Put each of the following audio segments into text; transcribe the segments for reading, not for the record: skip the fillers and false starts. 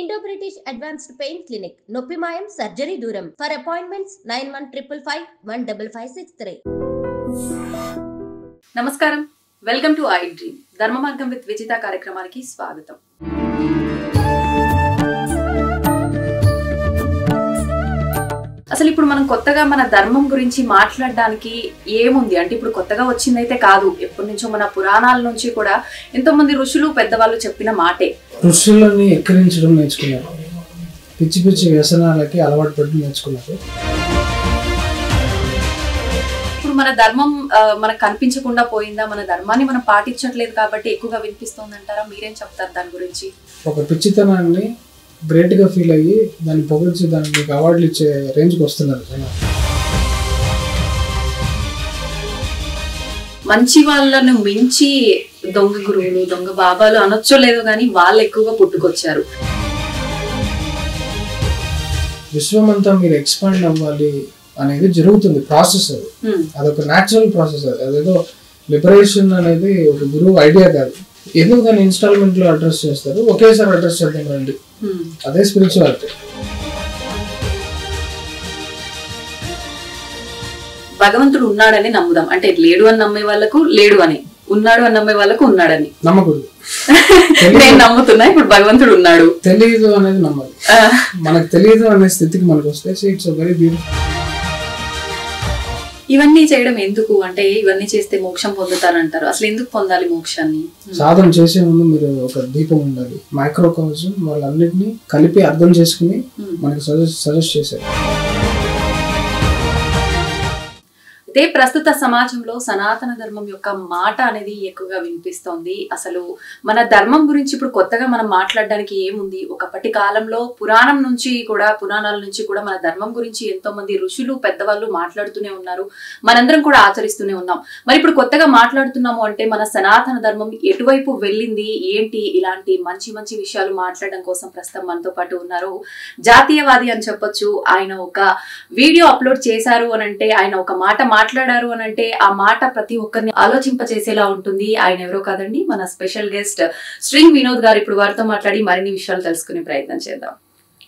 Indo-British Advanced Pain Clinic, Noppimayam Surgery Duram. For appointments 91555563. నమస్కారం, welcome to I dream ధర్మ మార్గం with Vijitha కార్యక్రమానికి స్వాగతం. అసలు ఇప్పుడు మనం కొత్తగా మన ధర్మం గురించి మాట్లాడడానికి ఏముంది అంటే ఇప్పుడు కొత్తగా వచ్చిందైతే కాదు, ఎప్పటి నుంచో మన పురాణాల నుంచి కూడా ఎంతో మంది ఋషులు పెద్దవాళ్ళు చెప్పిన మాటే. ఋషులని ఎక్కిరించడం నేర్చుకున్నారు, పిచ్చి పిచ్చి వ్యసనాలకి అలవాటు పడి నేర్చుకున్నారు. ఇప్పుడు మన ధర్మం మనకు కనిపించకుండా పోయిందా, మన ధర్మాన్ని మనం పాటించట్లేదు కాబట్టి ఎక్కువగా వినిపిస్తుంది అంటారా? మీరేం చెప్తారు దాని గురించి? ఒక పిచ్చితనాన్ని గ్రేట్గా ఫీల్ అయ్యి దాన్ని పొగిడిచి దానికి అవార్డులు ఇచ్చే రేంజ్కి వస్తున్నారు. మంచి వాళ్ళను మించి దొంగ గురువులు, దొంగ బాబాలు అనొచ్చో లేదో కానీ వాళ్ళు ఎక్కువగా పుట్టుకొచ్చారు. విశ్వమంతా మీరు ఎక్స్పాండ్ అవ్వాలి అనేది జరుగుతుంది ప్రాసెస్. అది అదొక న్యాచురల్ ప్రాసెస్. అదేదో లిబరేషన్ అనేది ఒక గురువు ఐడియా కాదు. ఏదో దాన్ని ఇన్స్టాల్మెంట్ లో అడ్రస్ చేస్తారు, ఒకేసారి అడ్రస్ చేద్దాం రండి. అదే స్పిరిచువాలిటీ. భగవంతుడు ఉన్నాడని నమ్ముదాం, అంటే లేడు అని నమ్మే వాళ్ళకు లేడు అని, ఉన్నాడు అని నమ్మే వాళ్ళకు ఉన్నాడని నమ్మకూడదు. నేను నమ్ముతున్నా ఇప్పుడు భగవంతుడు ఉన్నాడు. తెలియదు అనేది నమ్మాలి. మనకు తెలియదు అనే స్థితికి మనకు వస్తే ఇట్స్ వెరీ బ్యూటిఫుల్. ఇవన్నీ చేయడం ఎందుకు అంటే, ఇవన్నీ చేస్తే మోక్షం పొందుతారంటారు. అసలు ఎందుకు పొందాలి మోక్షాన్ని? సాధన చేసే ముందు మీరు ఒక దీపం ఉండాలి. మైక్రో కాజ్ వాళ్ళన్నిటినీ కలిపి అర్థం చేసుకుని మనకి సజెస్ట్ చేశారు. అదే ప్రస్తుత సమాజంలో సనాతన ధర్మం యొక్క మాట అనేది ఎక్కువగా వినిపిస్తోంది. అసలు మన ధర్మం గురించి ఇప్పుడు కొత్తగా మనం మాట్లాడడానికి ఏముంది? ఒకప్పటి కాలంలో పురాణాల నుంచి కూడా మన ధర్మం గురించి ఎంతో మంది ఋషులు పెద్దవాళ్ళు మాట్లాడుతూనే ఉన్నారు, మనందరం కూడా ఆచరిస్తూనే ఉన్నాం. మరి ఇప్పుడు కొత్తగా మాట్లాడుతున్నాము అంటే మన సనాతన ధర్మం ఎటువైపు వెళ్ళింది ఏంటి, ఇలాంటి మంచి మంచి విషయాలు మాట్లాడడం కోసం ప్రస్తుతం మనతో పాటు ఉన్నారు జాతీయవాది అని చెప్పొచ్చు. ఆయన ఒక వీడియో అప్లోడ్ చేశారు అని అంటే, ఆయన ఒక మాట మాట్లాడారు అని అంటే ఆ మాట ప్రతి ఒక్కరిని ఆలోచింపచేసేలా ఉంటుంది. ఆయన ఎవరో కాదండి, మన స్పెషల్ గెస్ట్ స్ట్రింగ్ వినోద్ గారు. ఇప్పుడు వారితో మాట్లాడి మరిన్ని విషయాలు తెలుసుకునే ప్రయత్నం చేద్దాం.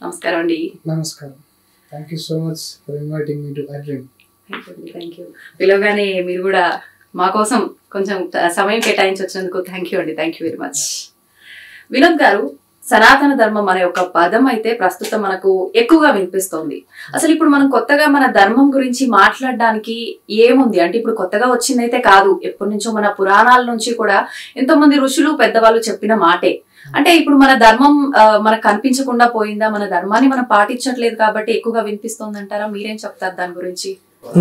నమస్కారం అండి. నమస్కారం. Thank you so much for inviting me to I dream. Thank you. పిలవగానే మీరు కూడా మా కోసం కొంచెం సమయం కేటాయించి వచ్చినందుకు థ్యాంక్ యూ అండి. Thank you very much. Vinod గారు, సనాతన ధర్మం అనే ఒక పదం అయితే ప్రస్తుతం మనకు ఎక్కువగా వినిపిస్తోంది. అసలు ఇప్పుడు మనం కొత్తగా మన ధర్మం గురించి మాట్లాడడానికి ఏముంది అంటే, ఇప్పుడు కొత్తగా వచ్చిందైతే కాదు, ఎప్పటి నుంచో మన పురాణాల నుంచి కూడా ఎంతో మంది ఋషులు పెద్దవాళ్ళు చెప్పిన మాటే. అంటే ఇప్పుడు మన ధర్మం మనకు కనిపించకుండా పోయిందా, మన ధర్మాన్ని మనం పాటించట్లేదు కాబట్టి ఎక్కువగా వినిపిస్తుంది అంటారా? మీరేం చెప్తారు దాని గురించి?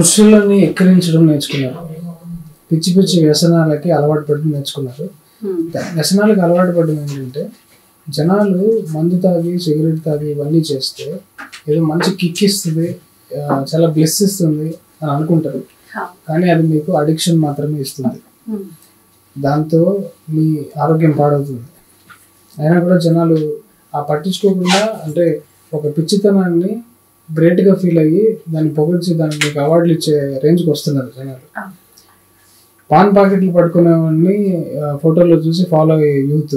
ఋషులని ఎక్కిరించడం నేర్చుకున్నారు, పిచ్చి పిచ్చి వ్యసనాలకి అలవాటు పడి నేర్చుకున్నారు. వ్యసనాలకు అలవాటు పడడం ఏంటంటే, జనాలు మందు తాగి సిగరెట్ తాగి ఇవన్నీ చేస్తే ఏదో మంచి కిక్ ఇస్తుంది, చాలా బ్లెస్ ఇస్తుంది అని అనుకుంటారు. కానీ అది మీకు అడిక్షన్ మాత్రమే ఇస్తుంది. దాంతో మీ ఆరోగ్యం పాడవుతుంది. అయినా కూడా జనాలు ఆ పట్టించుకోకుండా, అంటే ఒక పిచ్చితనాన్ని గ్రేట్గా ఫీల్ అయ్యి దాన్ని పొగిడిచి దానికి మీకు అవార్డులు ఇచ్చే రేంజ్కి వస్తున్నారు జనాలు. పాన్ ప్యాకెట్లు పట్టుకునేవాడిని ఫోటోలో చూసి ఫాలో అయ్యే యూత్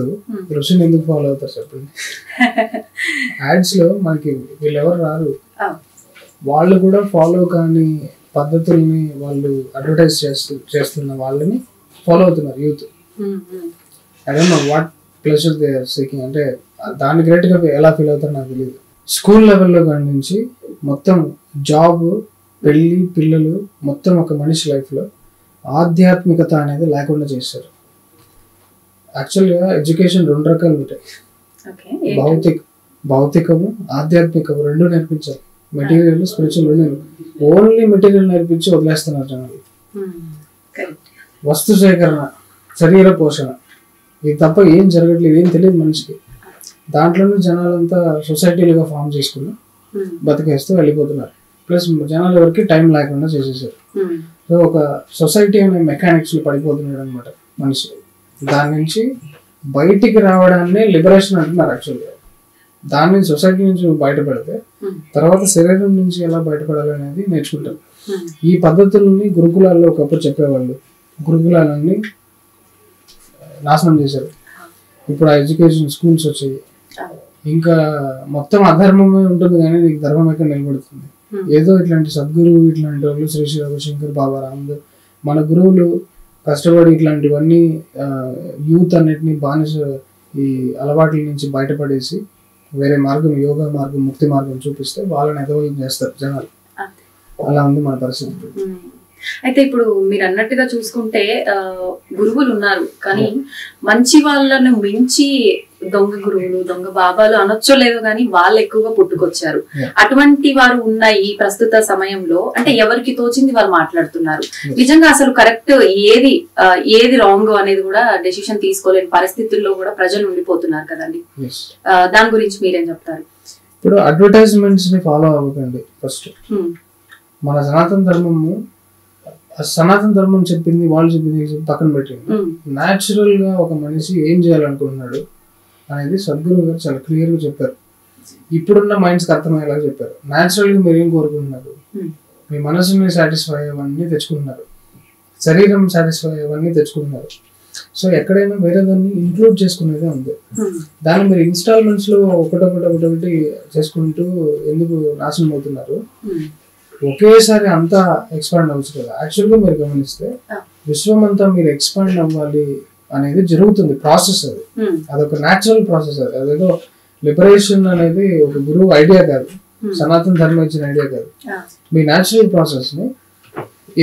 ఋషిని ఎందుకు ఫాలో అవుతారు చెప్పండి? యాడ్స్ లో మనకి వీళ్ళెవరు రారు. వాళ్ళు కూడా ఫాలో కాని పద్ధతుల్ని వాళ్ళు అడ్వర్టైజ్ చేస్తున్న వాళ్ళని ఫాలో అవుతున్నారు youth. I don't know what pleasure they are seeking. అంటే దాన్ని గ్రేట్ గా ఎలా ఫీల్ అవుతారో నాకు తెలియదు. స్కూల్ లెవెల్లో కాడి నుంచి మొత్తం జాబ్, పెళ్లి, పిల్లలు, మొత్తం ఒక మనిషి లైఫ్ లో ఆధ్యాత్మికత అనేది లేకుండా చేశారు. యాక్చువల్గా ఎడ్యుకేషన్ రెండు రకాలు ఉంటాయి, భౌతికము ఆధ్యాత్మికము రెండు నేర్పించాలి. మెటీరియల్ స్పిరిచువల్ రెండు. ఓన్లీ మెటీరియల్ నేర్పించి వదిలేస్తున్నారు జనాలు. వస్తు సేకరణ, శరీర పోషణ, ఇది తప్ప ఏం జరగట్లేదు, ఏం తెలియదు మనిషికి. దాంట్లోనే జనాలంతా సొసైటీలుగా ఫామ్ చేసుకుని బతికేస్తూ వెళ్ళిపోతున్నారు. ప్లస్ జనాల వరకు టైం లేకుండా చేసేసారు. సో ఒక సొసైటీ అనే మెకానిక్స్ లో పడిపోతున్నాడు అనమాట మనిషి. దాని నుంచి బయటికి రావడాన్ని లిబరేషన్ అంటున్నారు యాక్చువల్గా. దాని నుంచి సొసైటీ నుంచి బయటపడితే తర్వాత శరీరం నుంచి ఎలా బయటపడాలి అనేది నేర్చుకుంటారు. ఈ పద్ధతులని గురుకులాల్లో ఒకప్పుడు చెప్పేవాళ్ళు, గురుకులాలన్నీ నాశనం చేశారు. ఇప్పుడు ఆ ఎడ్యుకేషన్ స్కూల్స్ వచ్చాయి, ఇంకా మొత్తం అధర్మమే ఉంటుంది కానీ నీకు ధర్మం ఎక్కడ నిలబడుతుంది. ఏదో ఇట్లాంటి సద్గురువు ఇట్లాంటి వాళ్ళు శ్రీ శ్రీ రవిశంకర్, బాబా రామదేవ్ మన గురువులు కష్టపడి ఇట్లాంటివన్నీ యూత్ అన్నిటిని బానిస ఈ అలవాట్ల నుంచి బయటపడేసి వేరే మార్గం, యోగా మార్గం, ముక్తి మార్గం చూపిస్తే వాళ్ళని ఎదవలం చేస్తారు జనాలు. అలా ఉంది మన పరిస్థితి. అయితే ఇప్పుడు మీరు అన్నట్టుగా చూసుకుంటే గురువులు ఉన్నారు, కానీ మంచి వాళ్ళను మించి దొంగ గురువులు, దొంగ బాబాలు అనొచ్చో లేదో కానీ వాళ్ళు ఎక్కువగా పుట్టుకొచ్చారు. అటువంటి వారు ఉన్న ఈ ప్రస్తుత సమయంలో అంటే ఎవరికి తోచింది వాళ్ళు మాట్లాడుతున్నారు. నిజంగా అసలు కరెక్ట్ ఏది రాంగ్ అనేది కూడా డెసిషన్ తీసుకోలేని పరిస్థితుల్లో కూడా ప్రజలు ఉండిపోతున్నారు కదండి. దాని గురించి మీరేం చెప్తారు? ఇప్పుడు అడ్వర్టైజ్మెంట్స్ ని ఫాలో అవ్వకండి. ఫస్ట్ మన సనాతన ధర్మం చెప్పింది, వాళ్ళు చెప్పింది పక్కన పెట్టింది. న్యాచురల్ గా ఒక మనిషి ఏం చేయాలనుకుంటున్నాడు అనేది సద్గురు గారు చాలా క్లియర్ గా చెప్పారు. ఇప్పుడున్న మైండ్స్ కి అర్థమయ్యేలా చెప్పారు. న్యాచురల్ గా మీరు ఏం కోరుకుంటున్నారు? మీ మనసుని సాటిస్ఫై అయ్యేవన్నీ తెచ్చుకుంటున్నారు, శరీరం సాటిస్ఫై అయ్యేవన్నీ తెచ్చుకుంటున్నారు. సో ఎక్కడైనా వేరే దాన్ని ఇంక్లూడ్ చేసుకునేదే ఉంది. దాన్ని మీరు ఇన్స్టాల్మెంట్స్ లో ఒకటొకటి చేసుకుంటూ ఎందుకు నాశనం అవుతున్నారు? ఒకేసారి అంతా ఎక్స్పాండ్ అవ్వచ్చు కదా. యాక్చువల్ గా మీరు గమనిస్తే విశ్వం అంతా మీరు ఎక్స్పాండ్ అవ్వాలి అనేది జరుగుతుంది ప్రాసెస్. అదొక న్యాచురల్ ప్రాసెస్. అదేదో లిబరేషన్ అనేది ఒక గురువు ఐడియా కాదు, సనాతన ధర్మం ఇచ్చిన ఐడియా కాదు. మీ న్యాచురల్ ప్రాసెస్ ని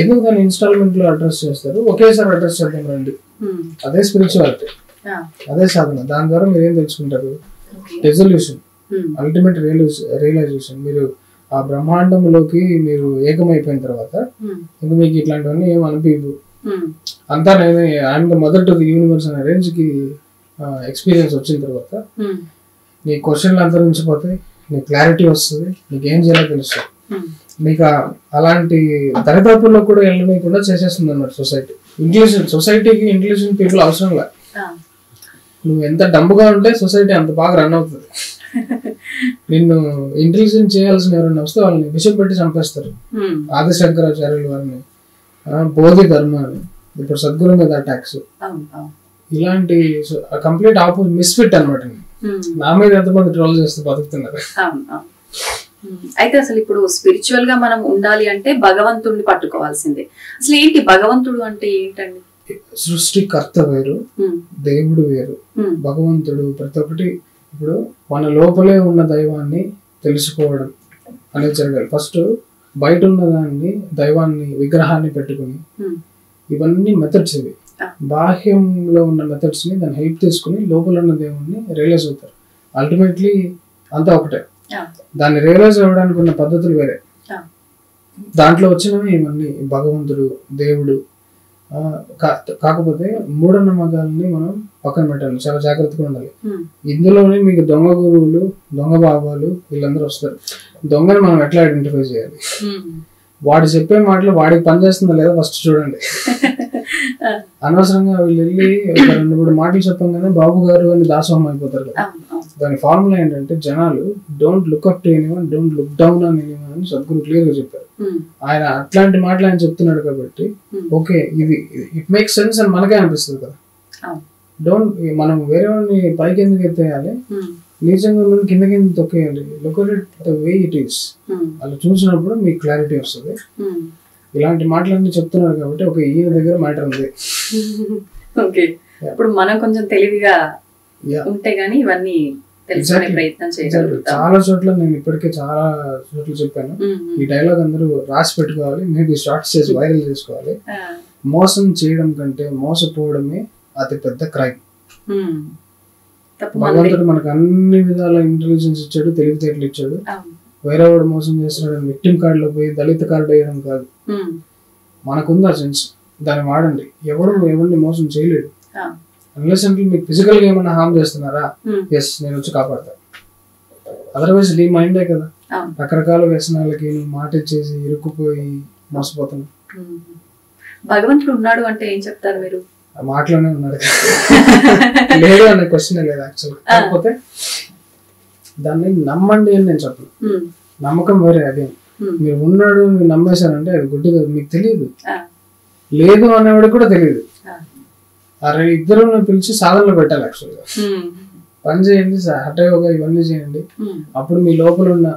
ఎందుకు దాన్ని ఇన్స్టాల్మెంట్ లో అడ్రస్ చేస్తారు? ఒకేసారి అడ్రస్ చేద్దాం రండి. అదే స్పిరిచువాలిటీ, అదే సాధన. దాని ద్వారా మీరు ఏం తెలుసుకుంటారు? Resolution, ultimate realisation. మీరు ఆ బ్రహ్మాండంలోకి మీరు ఏకమైపోయిన తర్వాత ఇంకా మీకు ఇట్లాంటివన్నీ ఏం అనిపించదు. అంతా నేను I'm the mother to the universe అనే రేంజ్ కి ఎక్స్పీరియన్స్ వచ్చిన తర్వాత నీ క్వశ్చన్లు అంతరించిపోతాయి, నీ క్లారిటీ వస్తుంది, నీకు ఏం చేయాలో తెలుస్తుంది. మీకు అలాంటి దరిదాపుల్లో కూడా వెళ్ళకుండా చేసేస్తుంది అన్నమాట సొసైటీ. సొసైటీకి ఇంటెలిజెంట్ పీపుల్ అవసరం లేదు. నువ్వు ఎంత డంబుగా ఉంటే సొసైటీ అంత బాగా రన్ అవుతుంది. నిన్ను ఇంటెలిజెంట్ చేయాల్సిన ఎవరైనా వస్తే వాళ్ళని విషయం పెట్టి చంపేస్తారు. ఆదిశంకరాచార్యులు వారిని, బోధి ధర్మాన్ని, ఇప్పుడు సద్గురు మీద అటాక్స్, ఇలాంటి కంప్లీట్ ఆపోజిట్ మిస్ఫిట్ అనమాట. నా మీద ఎంతమంది ట్రోల్ చేస్తూ బతుకుతున్నారు. అయితే అసలు ఇప్పుడు స్పిరిచువల్ గా మనం ఉండాలి అంటే భగవంతుడిని పట్టుకోవాల్సిందే. అసలు ఏంటి భగవంతుడు అంటే ఏంటండి? సృష్టికర్త వేరు, దేవుడు వేరు, భగవంతుడు ప్రతి ఒక్కటి. ఇప్పుడు మన లోపలే ఉన్న దైవాన్ని తెలుసుకోవడం అనేది జరగాలి. ఫస్ట్ బయట ఉన్న దాన్ని, దైవాన్ని, విగ్రహాన్ని పెట్టుకుని ఇవన్నీ మెథడ్స్. ఇవి బాహ్యంలో ఉన్న మెథడ్స్ ని దాన్ని హెల్ప్ తీసుకుని లోపల ఉన్న దేవుణ్ణి రియలైజ్ అవుతారు. అల్టిమేట్లీ అంతా ఒకటే. దాన్ని రియలైజ్ అవ్వడానికి ఉన్న పద్ధతులు వేరే. దాంట్లో వచ్చినవి ఇవన్నీ భగవంతుడు, దేవుడు. కాకపోతే మూఢనమ్మకాలని మనం పక్కన పెట్టాలి, చాలా జాగ్రత్తగా ఉండాలి. ఇందులోనే మీకు దొంగ గురువులు, దొంగ బాబాలు వీళ్ళందరూ వస్తారు. దొంగని మనం ఎట్లా ఐడెంటిఫై చేయాలి? వాడు చెప్పే మాటలు వాడికి పనిచేస్తుందా లేదా ఫస్ట్ చూడండి. అనవసరంగా వీళ్ళు వెళ్ళి ఒక 2-3 మాటలు చెప్పంగానే బాబు గారు అని దాసోహం అయిపోతారు కదా. దాని ఫార్ములా ఏంటంటే జనాలు don't look up to anyone, don't look down on anyone అని సద్గురు క్లియర్ గా చెప్పారు. ఆయన అట్లాంటి మాటలు ఆయన చెప్తున్నాడు కాబట్టి ఓకే ఇది ఇట్ మేక్స్ సెన్స్ అని మనకే అనిపిస్తుంది కదా. మనం వేరే వాడిని పైకి ఎందుకు ఎత్తేయాలి, నిజంగా కింద కింద తొక్కేయాలి. Look at it the way it is. అలా చూసినప్పుడు మీకు క్లారిటీ వస్తుంది. ఇలాంటి మాటలన్నీ చెప్తున్నారు కాబట్టి ఓకే ఈయన దగ్గర మ్యాటర్ ఉంది. ఓకే, ఇప్పుడు మనం కొంచెం తెలివిగా ఉంటే గానీ ఇవన్నీ తెలుసుకునే ప్రయత్నం చేయాలి. చాలా చోట్ల నేను ఇప్పటికే చాలా చోట్ల చెప్పాను. ఈ డైలాగ్ అందరూ రాసి పెట్టుకోవాలి, మేబీ షార్ట్స్ చేసి వైరల్ చేసుకోవాలి. మోసం చేయడం కంటే మోసపోవడమే అతి పెద్ద క్రైమ్. భగవంతుడు మనకు అన్ని విధాల ఇంటెలిజెన్స్ ఇచ్చాడు, తెలివితేటలు ఇచ్చాడు. వేరే వాడు మోసం చేస్తున్నాడు విక్టిమ్ కార్డ్ లో పోయి దళిత కార్డు వేయడం కాదు. మనకుందా సెన్స్, దాన్ని వాడండి. ఎవరిని మోసం చేయలేడు. అన్లెస్ అంటే మీకు ఫిజికల్ గా ఏమైనా హార్మ్ చేస్తున్నారా, ఎస్ నేను వచ్చి కాపాడతా. అదర్వైజ్ నీ మైండే కదా రకరకాల వ్యసనాలకి నువ్వు మాట ఇచ్చేసి ఇరుక్కుపోయి మోసపోతున్నావు. భగవంతుడు ఉన్నాడు అంటే ఏం చెప్తారు మీరు? మాటలోనే ఉన్నాడు లేదు అనే క్వశ్చన్ లేదు యాక్చువల్. కాకపోతే దాన్ని నమ్మండి అని నేను చెప్పను. నమ్మకం వేరే. అదే మీరు ఉన్నాడు మీరు నమ్మేశారంటే అది గుడ్డి కాదు. మీకు తెలియదు, లేదు అనేవాడు కూడా తెలియదు. అరే ఇద్దరు పిలిచి సాధనలో పెట్టాలి యాక్చువల్గా. పని చేయండి, హఠయోగా ఇవన్నీ చేయండి. అప్పుడు మీ లోపల ఉన్న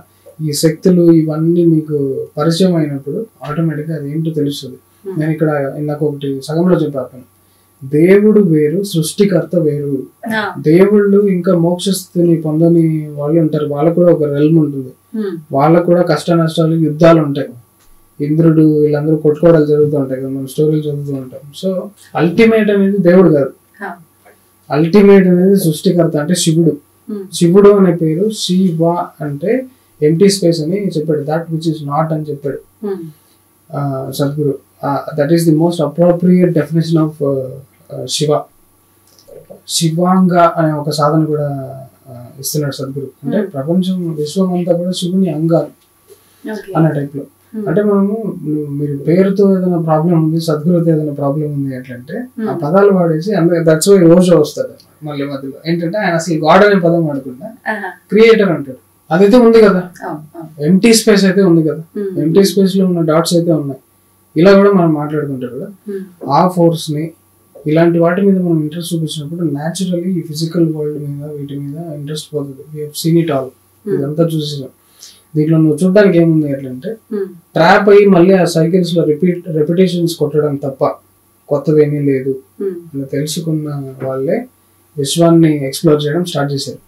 ఈ శక్తులు ఇవన్నీ మీకు పరిచయం అయినప్పుడు ఆటోమేటిక్గా అది ఏంటో తెలుస్తుంది. నేను ఇక్కడ ఇందాక ఒకటి సగంలో చెప్పాను, దేవుడు వేరు, సృష్టికర్త వేరు. దేవుళ్ళు ఇంకా మోక్షస్థితిని పొందని వాళ్ళు ఉంటారు, వాళ్ళకు కూడా ఒక రెల్మ్ ఉంటుంది, వాళ్ళకు కూడా కష్ట నష్టాలు యుద్ధాలు ఉంటాయి. ఇంద్రుడు వీళ్ళందరూ కొట్టుకోవడాలు జరుగుతూ ఉంటాయి కదా, మనం స్టోరీలు చదువుతూ ఉంటాం. సో అల్టిమేట్ అనేది దేవుడు కాదు, అల్టిమేట్ అనేది సృష్టికర్త అంటే శివుడు. శివుడు అనే పేరు శివ అంటే ఎంటీ స్పేస్ అని చెప్పాడు, దట్ విచ్ ఇస్ నాట్ అని చెప్పాడు Sadhguru. That is the most appropriate definition of Shiva. Shivanga అనే ఒక సాధన కూడా ఇస్తున్నాడు సద్గురు. అంటే ప్రపంచం విశ్వం అంతా కూడా శివుని అంగాలు అనే టైప్ లో. అంటే మనము మీరు పేరుతో ఏదైనా ప్రాబ్లం ఉంది, సద్గురుతో ఏదైనా ప్రాబ్లం ఉంది అంటే ఆ పదాలు వాడేసి దట్స్ వై రోజు వస్తాడు మళ్ళీ మధ్యలో. ఏంటంటే ఆయన అసలు గాడ్ అనే పదం వాడకుండా క్రియేటర్ అంటాడు. అదైతే ఉంది కదా, ఎంటీ స్పేస్ అయితే ఉంది కదా, ఎంటీ స్పేస్ లో ఉన్న డాట్స్ అయితే ఉన్నాయి. ఇలా కూడా మనం మాట్లాడుకుంటారు కదా, ఆ ఫోర్స్ ని ఇలాంటి వాటి మీద మనం ఇంట్రెస్ట్ చూపించినప్పుడు న్యాచురల్లీ ఈ ఫిజికల్ వరల్డ్ మీద వీటి మీద ఇంట్రెస్ట్ పోతుంది. We have seen it all, ఇదంతా చూసేసాం. దీంట్లో నువ్వు చూడడానికి ఏముంది ఎట్లంటే ట్రాప్ అయ్యి మళ్ళీ ఆ సైకిల్స్ లో రెపిటేషన్స్ కొట్టడం తప్ప కొత్తదేమీ లేదు అని తెలుసుకున్న వాళ్ళే విశ్వాన్ని ఎక్స్ప్లోర్ చేయడం స్టార్ట్ చేశారు.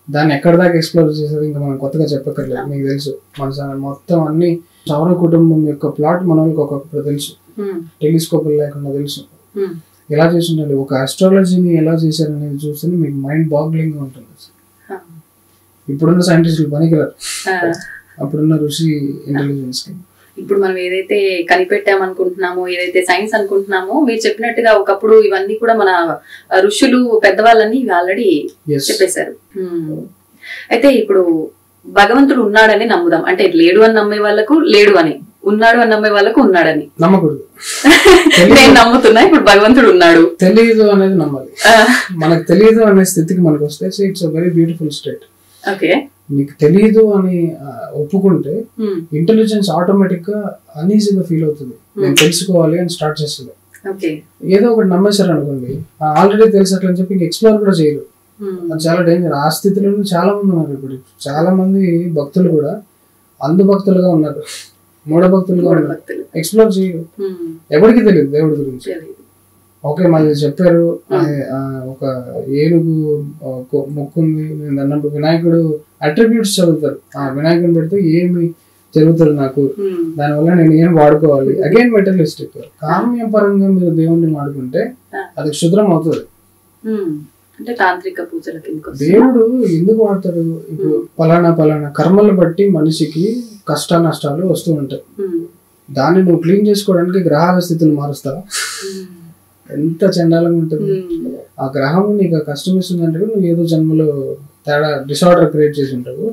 దాన్ని ఎక్కడ దాకా ఎక్స్ప్లోర్ చేశారు ఇంకా మనం కొత్తగా చెప్పక్కర్లేదు, మీకు తెలుసు. మన మొత్తం అన్ని సౌర కుటుంబం యొక్క ప్లాట్ మన వాళ్ళకి ఒక్కొక్కరు తెలుసు, టెలిస్కోప్ లేకుండా తెలుసు. ఎలా చేసిండాలి, ఒక ఆస్ట్రాలజీని ఎలా చేశారనేది చూస్తే మీకు మైండ్ బాగ్లింగ్ గా ఉంటుంది. ఇప్పుడున్న సైంటిస్టులు పనికిరారు, అప్పుడున్న ఋషి ఇంటెలిజెన్స్ కి. ఇప్పుడు మనం ఏదైతే కనిపెట్టామనుకుంటున్నామో, ఏదైతే సైన్స్ అనుకుంటున్నామో, మీరు చెప్పినట్టుగా ఒకప్పుడు ఇవన్నీ కూడా మన ఋషులు పెద్దవాళ్ళని ఆల్రెడీ చెప్పేశారు. అయితే ఇప్పుడు భగవంతుడు ఉన్నాడని నమ్ముదాం, అంటే లేడు అని నమ్మే వాళ్ళకు లేడు అని, ఉన్నాడు అని నమ్మే వాళ్ళకు ఉన్నాడని నమ్మకూడదు. నేను నమ్ముతున్నా ఇప్పుడు భగవంతుడు ఉన్నాడు. తెలియదు అనేది నమ్మాలి. మనకు తెలియదు అనే స్థితికి మనకు వస్తే ఇట్స్ వెరీ బ్యూటిఫుల్ స్టేట్. నీకు తెలియదు అని ఒప్పుకుంటే ఇంటెలిజెన్స్ ఆటోమేటిక్ గా అనీజీగా ఫీల్ అవుతుంది, నేను తెలుసుకోవాలి అని స్టార్ట్ చేస్తుంది. ఏదో ఒకటి నమ్మేశారు అనుకోండి, ఆల్రెడీ తెలిసినట్లని చెప్పి ఇంక ఎక్స్ప్లోర్ కూడా చేయరు. అది చాలా డేంజర్. ఆ స్థితిలో చాలా మంది ఉన్నారు. ఇప్పుడు చాలా మంది భక్తులు కూడా అంధభక్తులుగా ఉన్నారు, మూఢభక్తులుగా ఉన్నారు, ఎక్స్ప్లోర్ చేయరు. ఎవరికి తెలియదు దేవుడి గురించి. ఓకే మళ్ళీ చెప్పారు ఒక ఏనుగు మొక్కుంది నేను అన్నప్పుడు వినాయకుడు అట్రిబ్యూట్స్ చదువుతారు, ఆ వినాయకుడిని పెడితే ఏమి జరుగుతుంది నాకు, దానివల్ల నేను ఏం వాడుకోవాలి. Again materialistic. కామ్య పరంగా మీరు దేవుణ్ణి వాడుకుంటే అది క్షుద్రం అవుతుంది. దేవుడు ఎందుకు వాడతాడు, ఇప్పుడు పలానా కర్మలు బట్టి మనిషికి కష్ట నష్టాలు వస్తూ ఉంటాయి. దాన్ని నువ్వు క్లీన్ చేసుకోవడానికి గ్రహాల స్థితులు మారుస్తావా? ఎంత చండాలంగా ఉంటుంది. ఆ గ్రహం నీకు కష్టం ఇస్తుందంటే నువ్వు ఏదో జన్మలో తేడా డిసార్డర్ క్రియేట్ చేసి ఉంటావు.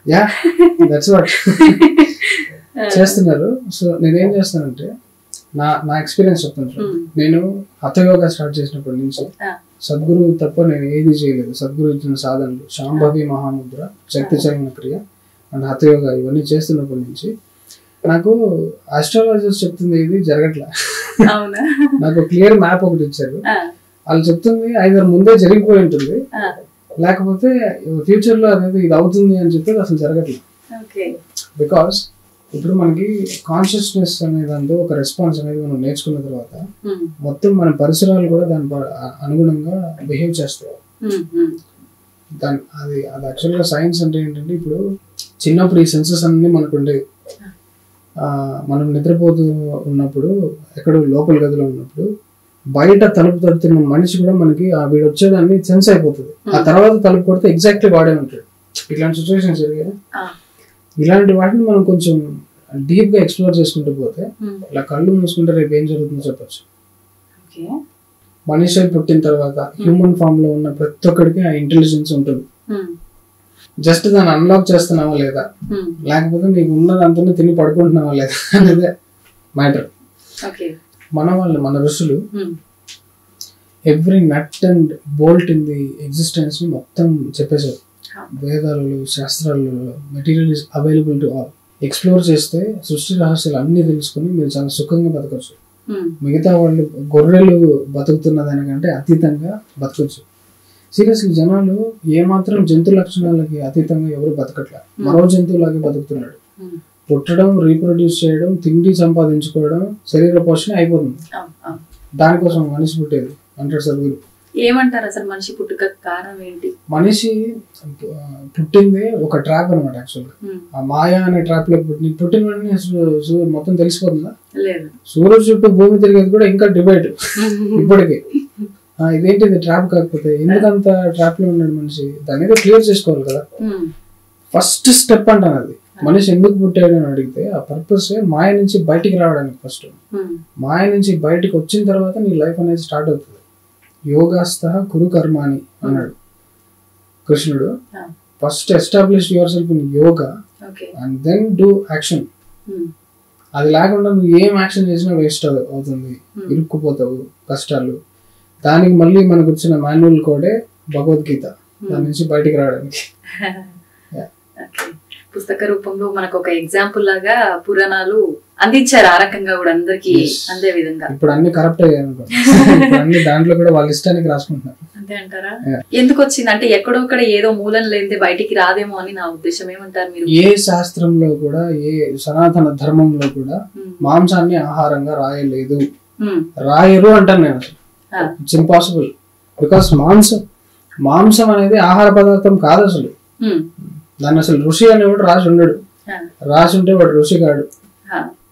యా దట్స్ వాట్ చేస్తున్నారు. సో నేనేం చేస్తానంటే నా ఎక్స్పీరియన్స్ చెప్తాను. నేను హఠయోగా స్టార్ట్ చేసినప్పటి నుంచి సద్గురు తప్ప నేను ఏది చేయలేదు. సద్గురు ఇచ్చిన సాధనలు శాంభవి మహాముద్ర, శక్తి చలన క్రియ అండ్ హఠయోగా ఇవన్నీ చేస్తున్నప్పటి నుంచి నాకు ఆస్ట్రాలజర్స్ చెప్తుంది ఇది జరగట్లే. నాకు క్లియర్ మ్యాప్ ఒకటి ఇచ్చారు, వాళ్ళు చెప్తుంది ఐదర్ ముందే జరిగిపోయి ఉంటుంది లేకపోతే ఫ్యూచర్ లో అనేది ఇది అవుతుంది అని చెప్పేది అసలు జరగట్లేదు. బికాస్ ఇప్పుడు మనకి కాన్షియస్నెస్ అనేది ఒక రెస్పాన్స్ అనేది మనం నేర్చుకున్న తర్వాత మొత్తం మన పరిసరాలు కూడా దాని అనుగుణంగా బిహేవ్ చేస్తాయి. దాని అది యాక్చువల్గా సైన్స్ అంటే ఏంటంటే ఇప్పుడు చిన్నప్పుడు ఈ సెన్సెస్ అన్ని మనకు ఉండేవి. మనం నిద్రపోతూ ఉన్నప్పుడు ఎక్కడో లోపల గదిలో ఉన్నప్పుడు బయట తలుపు తడుతున్న మనిషి కూడా మనకి వీడు వచ్చేదాన్ని సెన్స్ అయిపోతుంది. ఆ తర్వాత తలుపు కొడితే ఎగ్జాక్ట్లీ వాడే ఉంటాడు. ఇట్లాంటి సిచ్యువేషన్స్ జరిగాయి. ఇలాంటి వాటిని మనం కొంచెం డీప్ గా ఎక్స్ప్లోర్ చేసుకుంటూ పోతే ఇలా కళ్ళు మూసుకుంటే రేపు ఏం జరుగుతుందో చెప్పచ్చు. మనిషి పుట్టిన తర్వాత హ్యూమన్ ఫామ్ లో ఉన్న ప్రతి ఒక్కడికి ఆ ఇంటెలిజెన్స్ ఉంటుంది. జస్ట్ దాన్ని అన్లాక్ చేస్తున్నావా లేదా, లేకపోతే నీకు ఉన్నదంతా తిని పడుకుంటున్నావా లేదా అనేదే మ్యాటర్. మన ఋషులు every nut and bolt in the existence ని మొత్తం చెప్పేశారు. వేదాలలో శాస్త్రాలలో material is available to all. Explore చేస్తే సృష్టి రహస్యాలు అన్ని తెలుసుకుని మీరు చాలా సుఖంగా బతకచ్చు. మిగతా వాళ్ళు గొర్రెలు బతుకుతున్న దానికంటే అతీతంగా బతకొచ్చు. సీరియస్లీ జనాలు ఏమాత్రం జంతు లక్షణాలకి అతీతంగా ఎవరు బతకట్లా, మరో జంతువులాగే బతుకుతున్నాడు. పుట్టడం, రీప్రొడ్యూస్ చేయడం, తిండి సంపాదించుకోవడం, శరీర పోషణ అయిపోతుంది. దానికోసం మనిషి పుట్టేది అంటారు సద్గురు. ఏమంటారు అసలు మనిషి పుట్టుక కారణం ఏంటి? మనిషి పుట్టింది ఒక ట్రాప్ అనమాట. యాక్చువల్గా ఆ మాయా అనే ట్రాప్ లో పుట్టిన వెంటనే మొత్తం తెలిసిపోతుందా? లేదు. సూర్యుడు చుట్టూ భూమి తిరిగేది కూడా ఇంకా డిబేట్ ఇప్పటికి. ఇదేంటిది ట్రాప్ కాకపోతే ఎందుకంత ట్రాప్ లో ఉన్నాడు మనిషి? దాని మీద క్లియర్ చేసుకోవాలి కదా. ఫస్ట్ స్టెప్ అంటాను అది. మనిషి ఎందుకు పుట్టాడు అని అడిగితే ఆ పర్పస్ మాయ నుంచి బయటికి రావడానికి. ఫస్ట్ మాయ నుంచి బయటికి వచ్చిన తర్వాత నీ లైఫ్ అనేది స్టార్ట్ అవుతుంది. యోగాస్థ కురు కర్మాని అన్నాడు కృష్ణుడు. First establish yourself in yoga and then do action. అది లేకుండా నువ్వు ఏం యాక్షన్ చేసినా వేస్ట్ అవుతుంది, ఇరుక్కుపోతావు కష్టాలు. దానికి మళ్ళీ మనకు వచ్చిన మాన్యువల్ కోడే భగవద్గీత, దాని నుంచి బయటికి రావడానికి. పుస్తక రూపంలో మనకు ఒక ఎగ్జాంపుల్ లాగా పురాణాలు అందించారు. ఆ రకంగా కూడా అందరికి అందే విధంగా. ఇప్పుడు అన్ని కరెక్ట్ అయ్యారు, అన్ని దాంట్లో కూడా వాళ్ళ ఇష్టానికి రాసుకుంటున్నారు. అంతే అంటారా? ఎందుకు వచ్చింది అంటే ఎక్కడొక్కడ ఏదో మూలం లేనిదే బయటికి రాదేమో అని నా ఉద్దేశం. ఏమంటారు మీరు? ఏ శాస్త్రంలో కూడా, ఏ సనాతన ధర్మంలో కూడా మాంసాన్ని ఆహారంగా రాయలేదు, రాయరు అంటాను నేను. It's impossible. బికాస్ మాంసం అనేది ఆహార పదార్థం కాదు అసలు. దాన్ని అసలు ఋషి అనేవాడు రాసి ఉండడు. రాసి ఉంటే వాడు ఋషి కాడు.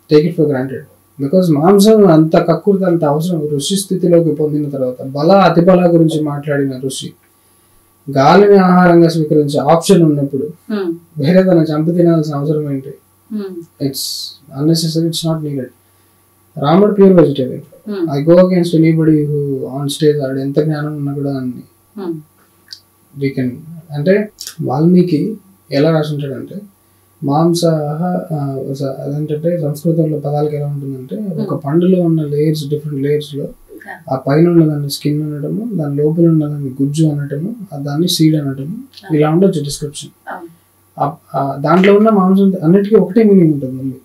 Take it for granted. Because మాంసం అంత కక్కుర్తి, అంత అవసరం. ఋషి స్థితిలోకి పొందిన తర్వాత అతి బల గురించి మాట్లాడిన ఋషి గాలిని ఆహారంగా స్వీకరించే ఆప్షన్ ఉన్నప్పుడు వేరే దాన్ని చంపి తినాల్సిన అవసరం ఏంటి? It's unnecessary, it's not needed. రాముడు pure vegetarian. I go against anybody who on stage ఆడు ఎంత జ్ఞానం ఉన్నా కూడా అన్ని వీ కెన్. అంటే వాల్మీకి ఎలా రాసింటాడంటే అదేంటంటే సంస్కృతంలో పదాలకు ఎలా ఉంటుందంటే ఒక పండులో ఉన్న లేయర్స్, డిఫరెంట్ లేయర్స్ లో ఆ పైన ఉన్నదాన్ని స్కిన్ అనటము, దాని లోపల ఉన్నదాన్ని గుజ్జు అనటము, దాన్ని సీడ్ అనటము, ఇలా ఉండొచ్చు డిస్క్రిప్షన్. దాంట్లో ఉన్న మాంసం అన్నిటికీ ఒకటే మీనింగ్ ఉంటుంది.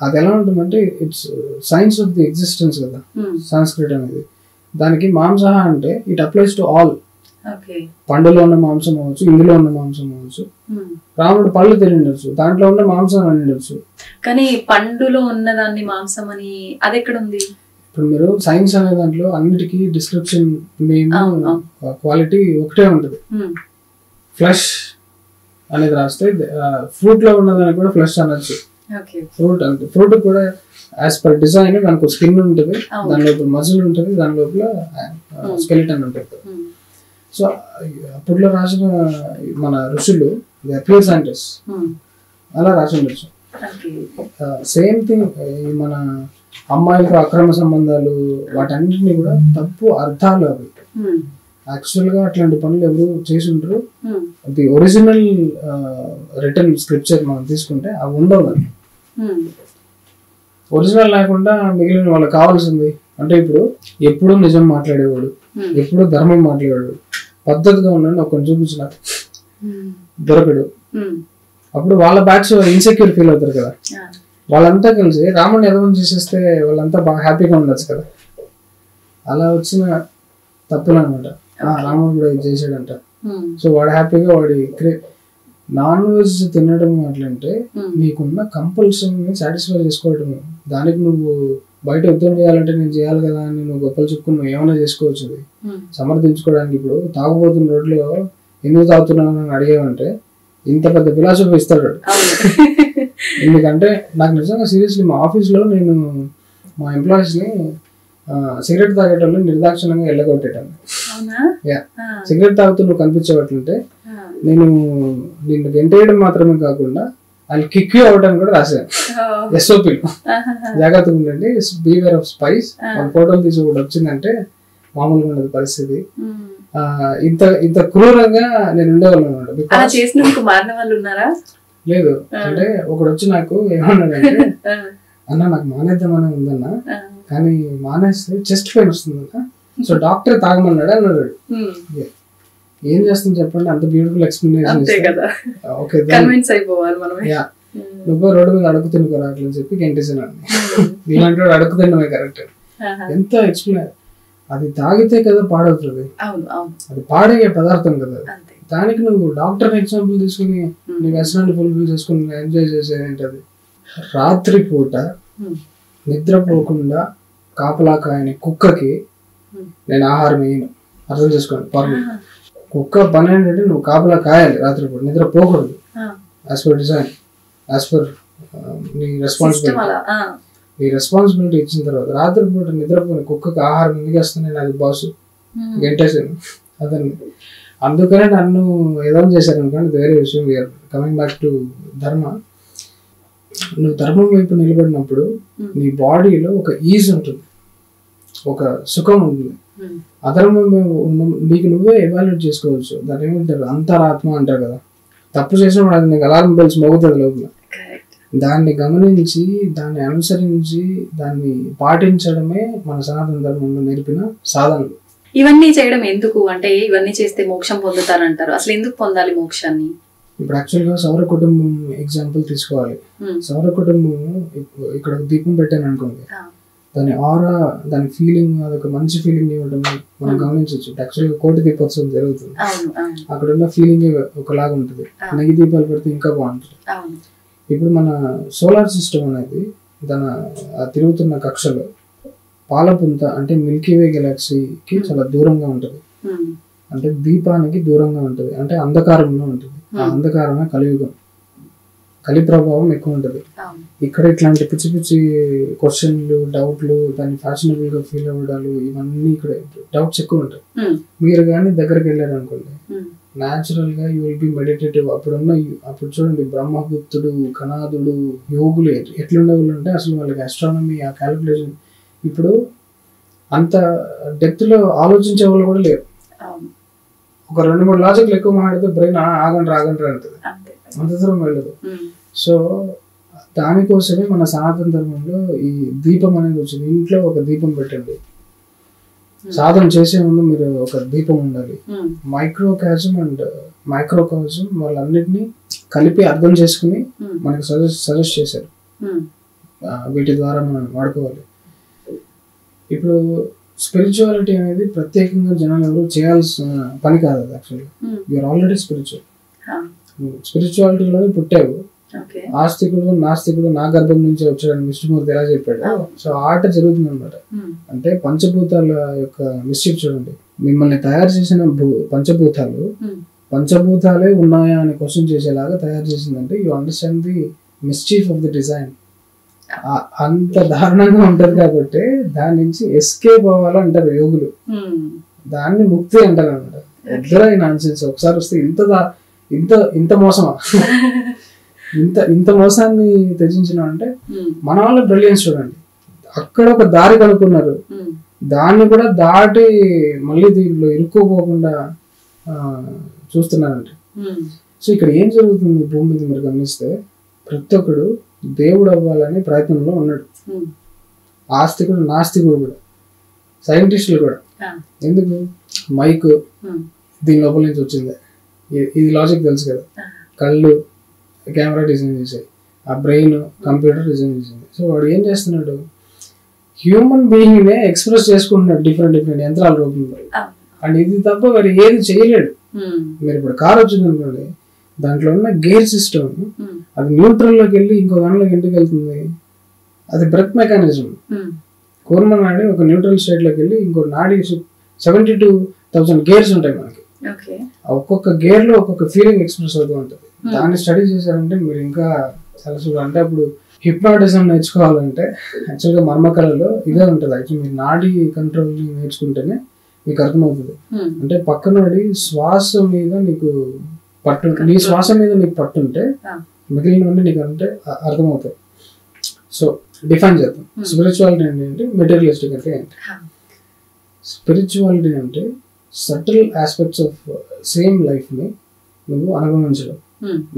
అది ఎలా ఉంటుందంటే it's science of the existence కదా సంస్కృట్ అనేది. దానికి మాంస అంటే ఇట్ అప్లైస్ టు ఆల్. పండులో ఉన్న మాంసం అవ్వచ్చు, ఇందులో ఉన్న మాంసం అవ్వచ్చు. రాముడు పళ్ళు తినవచ్చు, దాంట్లో ఉన్న మాంసం వండవచ్చు. కానీ పండులో ఉన్నదాన్ని మాంసం అని అది ఎక్కడ ఉంది? ఇప్పుడు మీరు సైన్స్ అనే దాంట్లో అన్నిటికీ డిస్క్రిప్షన్ నేమ్, క్వాలిటీ ఒకటే ఉంటుంది. ఫ్లెష్ అనేది రాస్తే ఫ్రూట్ లో ఉన్నదాన్ని కూడా ఫ్లెష్ అనొచ్చు. ఫ్రూట్ అంటే ఫ్రూట్ కూడా యాజ్ పర్ డిజైన్ దానికి స్కిన్ ఉంటుంది, దాని లోపల మజిల్ ఉంటుంది, దాని లోపల స్కెలిటన్ ఉంటుంది. సో అప్పట్లో రాసిన మన ఋషులు ప్యూర్ సైంటిస్ట్ అలా రాసి ఉండొచ్చు. సేమ్ థింగ్ మన అమ్మాయిలతో అక్రమ సంబంధాలు, వాటన్నిటిని కూడా తప్పు అర్థాలు అవి. యాక్చువల్ గా అట్లాంటి పనులు ఎవరు చేసి ఉంటారు. ది ఒరిజినల్ రిటర్న్ స్క్రిప్చర్ మనం తీసుకుంటే అవి ఉండవు. ఒరిజినల్ లేకుండా మిగిలిన వాళ్ళకి కావాల్సింది అంటే ఇప్పుడు ఎప్పుడు నిజం మాట్లాడేవాడు, ఎప్పుడు ధర్మం మాట్లాడేవాడు, పద్ధతిగా ఉన్నాడు ఒకరిని చూపించిన దొరకడు. అప్పుడు వాళ్ళ బ్యాచ్ ఇన్సెక్యూర్ ఫీల్ అవుతారు కదా. వాళ్ళంతా కలిసి రాముడిని ఎదవం చేసేస్తే వాళ్ళంతా బాగా హ్యాపీగా ఉండొచ్చు కదా. అలా వచ్చిన తప్పులు అనమాట. రాముడు కూడా ఇది చేసాడంట, సో వాడు హ్యాపీగా వాడి నాన్ వెజ్ తినడం అట్లంటే నీకున్న కంపల్షన్ సాటిస్ఫై చేసుకోవటం. దానికి నువ్వు బయట యుద్ధం చేయాలంటే నేను చేయాలి కదా అని నువ్వు గొప్పలు చెప్పుకుని నువ్వు ఏమైనా చేసుకోవచ్చు. అది సమర్థించుకోవడానికి. ఇప్పుడు తాగుబోతున్న రోడ్లో ఎందుకు తాగుతున్నావు అని అడిగావంటే ఇంత పెద్ద ఫిలాసఫీ ఇస్తాడు. ఎందుకంటే నాకు నిజంగా సీరియస్లీ మా ఆఫీస్లో నేను మా ఎంప్లాయీస్ని సిగరెట్ తాగేటోళ్ళు నిర్దాక్షిణంగా వెళ్ళగొట్టేటాను. సిగరెట్ తాగుతూ నువ్వు కనిపించేటట్లుంటే నేను నిన్ను గెంటేయడం మాత్రమే కాకుండా వాళ్ళు కిక్ అవ్వడానికి కూడా రాశాను ఎస్ఓపి. జాగ్రత్తగా ఉండండి, బీవేర్ ఆఫ్ స్పైస్. వాళ్ళ ఫోటోలు తీసి ఒకటి వచ్చిందంటే మామూలుగా ఉండదు పరిస్థితి. ఇంత ఇంత క్రూరంగా నేను ఉండేవాళ్ళం అనమాట. లేదు అంటే ఒకడు వచ్చి నాకు ఏమన్నాడంటే, అన్న నాకు మానేద్దామని ఉందన్నా, కానీ మానేస్తే చెస్ట్ పెయిన్ వస్తుందన్న, సో డాక్టర్ తాగమన్నాడు అన్నాడు. ఏం చేస్తుంది చెప్పండి, అంత బ్యూటిఫుల్ ఎక్స్ప్లెనేషన్. నువ్వు రోడ్డు మీద అడుగు తినుకోరా అట్లని చెప్పి గెంటేసాను. నీలాంటి వాడు అడుగు తినమే కరెక్ట్. ఎంత ఎక్స్ప్లెయిన్, అది తాగితే కదా పాడవుతుంది, అది పాడే పదార్థం కదా. దానికి నువ్వు డాక్టర్ ఎగ్జాంపుల్ తీసుకుని నీ వ్యసనాన్ని ఫుల్ఫిల్ చేసుకుని ఎంజాయ్ చేసేది ఏంటది? రాత్రి పూట నిద్రపోకుండా కాపలా కాయని కుక్కకి నేను ఆహారం వేయను, అర్థం చేసుకోండి. కుక్క పని ఏంటంటే నువ్వు కాపలా కాయాలి, రాత్రిపూట నిద్ర పోకూడదు. As per design, as per నీ రెస్పాన్సిబిలిటీ ఇచ్చిన తర్వాత రాత్రిపూట నిద్రపోయిన కుక్కకి ఆహారం ఎందుకు వేస్తాను నేను? అది బాసు గెంటేసాను అతన్ని. అందుకనే నన్ను ఏదో చేశారు అనుకోండి, వేరే విషయం. కమింగ్ బ్యాక్ టు ధర్మ, నువ్వు ధర్మం వైపు నిలబడినప్పుడు నీ బాడీలో ఒక ఈజ్ ఉంటుంది, ఒక సుఖం ఉంటుంది. అధర్మం నీకు నువ్వే ఎవాల్యుయేట్ చేసుకోవచ్చు. దాన్ని ఏమంటారు, అంతరాత్మ అంటారు కదా. తప్పు చేసినప్పుడు అది నీకు అలారం బెల్స్ మోగుతుంది లోపల. దాన్ని గమనించి దాన్ని అనుసరించి దాన్ని పాటించడమే మన సనాతన ధర్మంలో నేర్పిన సాధనలు. ఇవన్నీ చేయడం ఎందుకు అంటే, ఇవన్నీ చేస్తే మోక్షం పొందుతారంటారు. అసలు ఎందుకు పొందాలి మోక్షాన్ని? ఇప్పుడు యాక్చువల్గా సౌర కుటుంబం ఎగ్జాంపుల్ తీసుకోవాలి. సౌర కుటుంబం ఇక్కడ దీపం పెట్టాను అనుకోండి, దాని ఆరా, దాని ఫీలింగ్, అదొక మంచి ఫీలింగ్ ఇవ్వడం మనం గమనించవచ్చు. యాక్చువల్గా కోటి దీపోత్సవం జరుగుతుంది, అక్కడ ఉన్న ఫీలింగ్ ఒకలాగా ఉంటుంది. నెయ్యి దీపాలు పెడితే ఇంకా బాగుంటుంది. ఇప్పుడు మన సోలార్ సిస్టమ్ అనేది తిరుగుతున్న కక్షలో పాలపుంత అంటే మిల్కీవే గెలాక్సీకి చాలా దూరంగా ఉంటుంది. అంటే దీపానికి దూరంగా ఉంటుంది, అంటే అంధకారంలో ఉంటుంది. ఆ అంధకారమే కలియుగం, కలి ప్రభావం ఎక్కువ ఉంటుంది. ఇక్కడ ఇట్లాంటి పిచ్చి పిచ్చి క్వశ్చన్లు, డౌట్లు, దాన్ని ఫ్యాషనబుల్ గా ఫీల్ అవ్వడాలు, ఇవన్నీ ఇక్కడ డౌట్స్ ఎక్కువ ఉంటాయి. మీరు కానీ దగ్గరికి వెళ్ళారు అనుకోండి, న్యాచురల్ గా యూ విల్ బి మెడిటేటివ్. అప్పుడు చూడండి, బ్రహ్మగుప్తుడు, కనాదుడు, యోగులు ఎట్లుండేవాళ్ళు అంటే అసలు వాళ్ళకి ఆస్ట్రానమీ, ఆ క్యాలిక్యులేషన్ ఇప్పుడు అంత డెప్త్ లో ఆలోచించే వాళ్ళు కూడా లేరు. ఒక 2-3 లాజిక్లు ఎక్కువ మాట్లాడితే బ్రెయిన్ ఆగండి అంటుంది, అంత దూరం వెళ్ళదు. సో దానికోసమే మన సనాతన ధర్మంలో ఈ దీపం అనేది వచ్చింది. ఇంట్లో ఒక దీపం పెట్టండి, సాధన చేసే ముందు మీరు ఒక దీపం ఉండాలి. మైక్రోకాజం అండ్ మైక్రోకాజం వాళ్ళన్నిటినీ కలిపి అర్థం చేసుకుని మనకి సజెస్ట్ చేశారు. వీటి ద్వారా మనం వాడుకోవాలి. ఇప్పుడు స్పిరిచువాలిటీ అనేది ప్రత్యేకంగా జనాలు ఎవరు చేయాల్సిన పని కాదు. అది యాక్చువల్గా యూఆర్ ఆల్రెడీ స్పిరిచువల్. స్పిరిచువాలిటీలోనే పుట్టావు. ఆస్తికుడు నాస్తికుడు నా గర్భం నుంచి వచ్చాడని విష్ణుమూర్తి ఎలా చెప్పాడు. సో ఆట జరుగుతుంది అనమాట. అంటే పంచభూతాల యొక్క మిస్చిఫ్ చూడండి, మిమ్మల్ని తయారు చేసిన పంచభూతాలే ఉన్నాయా అని క్వశ్చన్ చేసేలాగా తయారు చేసిందంటే you understand the mischief of the design. అంత దారుణంగా ఉంటది కాబట్టి దాని నుంచి ఎస్కేప్ అవ్వాలంటారు యోగులు. దాన్ని ముక్తి అంటారు అనమాట. ఎద్దరై నాన్సెన్స్. ఒకసారి వస్తే ఇంత మోసమా, ఇంత మోసాన్ని త్యజించిన అంటే మన వాళ్ళ బ్రిలియన్స్ చూడండి. అక్కడ ఒక దారి కనుక్కున్నారు, దాన్ని కూడా దాటి మళ్ళీ దీనిలో ఇరుక్కోపోకుండా చూస్తున్నారంట. సో ఇక్కడ ఏం జరుగుతుంది భూమి మీద మీరు గమనిస్తే, ప్రతి ఒక్కడు దేవుడు అవ్వాలనే ప్రయత్నంలో ఉన్నాడు. ఆస్తికుడు నాస్తికుడు కూడా, సైంటిస్టులు కూడా. ఎందుకు? మైక్ దీని లోపల నుంచి వచ్చింది, ఇది లాజిక్ తెలుసు కదా. కళ్ళు కెమెరా డిజైన్ చేసాయి, ఆ బ్రెయిన్ కంప్యూటర్ డిజైన్ చేసింది. సో వాడు ఏం చేస్తున్నాడు, హ్యూమన్ బీయింగ్ నే ఎక్స్ప్రెస్ చేసుకుంటున్నాడు డిఫరెంట్ యంత్రాల రూపంలో. అండ్ ఇది తప్ప మరి ఏది చేయలేడు. మీరు ఇప్పుడు కార్ వచ్చింది అనుకోండి, దాంట్లో ఉన్న గేర్ సిస్టమ్ అది న్యూట్రల్ లోకి వెళ్ళి ఇంకో దానిలోకి ఎందుకు వెళ్తుంది? అది బ్రెత్ మెకానిజం. కూర్మ నాడి ఒక న్యూట్రల్ స్టేట్ లోకి వెళ్ళి ఇంకో నాడి 72,000 గేర్స్ ఉంటాయి మనకి. ఒక్కొక్క గేర్ లో ఒక్కొక్క ఫీలింగ్ ఎక్స్ప్రెస్ అవుతూ ఉంటుంది. దాన్ని స్టడీ చేశారంటే మీరు ఇంకా చాలా చూడాలి. అంటే అప్పుడు హిప్నాటిజం నేర్చుకోవాలంటే యాక్చువల్గా మర్మకళలో ఇదే ఉంటుంది. యాక్చువల్ మీరు నాడీ కంట్రోల్ నేర్చుకుంటేనే మీకు అర్థమవుతుంది. అంటే పక్కనోడి శ్వాస మీద నీకు పట్టు, నీ శ్వాస మీద నీకు పట్టుంటే మిగిలిన నీకు అంటే అర్థమవుతాయి. సో డిఫైన్ చేద్దాం. స్పిరిచువాలిటీ అంటే మెటీరియలిస్టిక్ అంటే ఏంటి? స్పిరిచువాలిటీ అంటే subtle aspects of same life ని నువ్వు అనుభవించడం.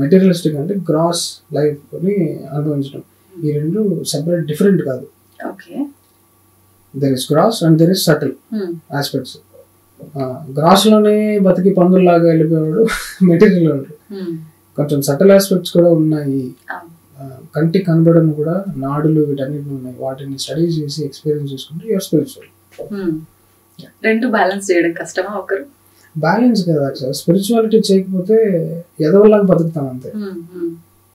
మెటీరియలిస్టిక్ అంటే గ్రాస్ లైఫ్ ని అనుభవించడం. ఈ రెండు సెపరేట్, డిఫరెంట్ కాదు. There is gross and there is subtle aspects. Gross లోనే బతికి పందుల్లాగా వెళ్ళిపోయాడు మెటీరియల్. కొంచెం సటిల్ ఆస్పెక్ట్స్ కూడా ఉన్నాయి. కంటికి కనబడని కూడా నాడులు వీటన్నిటి ఉన్నాయి, వాటిని స్టడీ చేసి ఎక్స్పీరియన్స్ చేసుకుంటే యూఆర్ స్పిరిచువల్. రెండు బ్యాలెన్స్ చేయడం కష్టమా ఒకరు? బ్యాలెన్స్ కదా, స్పిరిచువాలిటీ చేయకపోతే ఎదవల్లాగా బతుకుతాం అంతే.